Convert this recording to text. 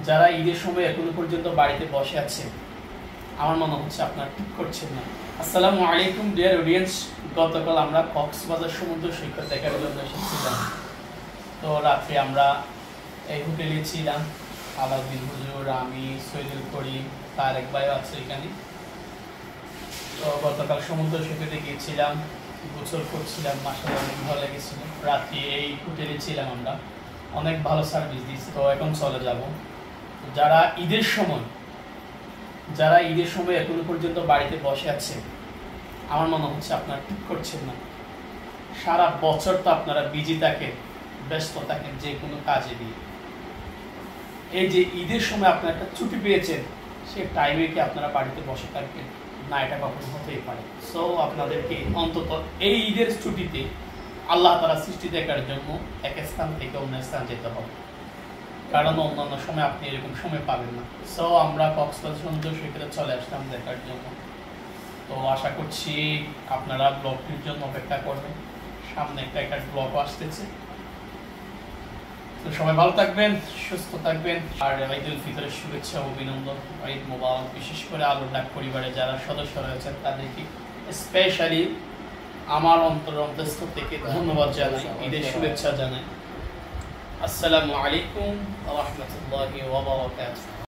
যারা ঈদের সময় এখনো পর্যন্ত বাড়িতে বসে আছে, আমার মনে হচ্ছে আপনারা ঠিক করছেন না। আসসালামু আলাইকুম ডিয়ার অডিয়েন্স, গতকাল আমরা কক্সবাজার সমুদ্র সৈকত দেখার জন্য এসেছিলাম। তো রাত্রে আমরা এই হোটেলে ছিলাম, আলাউদ্দিন হুজুর, আমি, সৈয়দুল করিম, তারেক ভাইও আছে এখানে। তো গতকাল সমুদ্র সৈকতে গিয়েছিলাম, গোসল করছিলাম, মাশাআল্লাহ অনেক ভালো লেগেছিল। রাত্রে এই হোটেলে ছিলাম আমরা, অনেক ভালো সার্ভিস দিয়েছে। তো এখন চলে যাব। যারা ঈদের সময় এখনো পর্যন্ত বাড়িতে বসে আছে, আমার মনে হচ্ছে আপনারা ঠিক করছেন না। সারা বছর তো আপনারা বিজি থাকেন, ব্যস্ত থাকেন যে কোনো কাজে দিয়ে। এই যে ঈদের সময় আপনারা একটা ছুটি পেয়েছেন, সে টাইমে কি আপনারা বাড়িতে বসে থাকবেন না? এটা কখনো হতেই পারে। সো আপনাদেরকে অন্তত এই ঈদের ছুটিতে আল্লাহ তাআলা সৃষ্টি দেখার জন্য এক স্থান থেকে অন্য স্থান যেতে হবে, কারণ অন্যান্য সময় আপনি এরকম সময় পাবেন না। সো আমরা কক্সবাজার সমুদ্র সৈকতে চলে আসলাম দেখার জন্য। তো আশা করছি আপনারা ব্লগটির জন্য অপেক্ষা করবেন, সামনে একটা ব্লগ আসতেছে। তো সবাই ভালো থাকবেন, সুস্থ থাকবেন, আর ঈদুল ফিতরের শুভেচ্ছা ও অভিনন্দন। ঈদ মোবারক। বিশেষ করে আলোর ডাক পরিবারে যারা সদস্য রয়েছেন তাদেরকে স্পেশালি আমার অন্তঃস্থ থেকে ধন্যবাদ জানাই, ঈদের শুভেচ্ছা জানাই। আসসালামু আলাইকুম ওয়া রাহমাতুল্লাহি ওয়া বারাকাতুহু।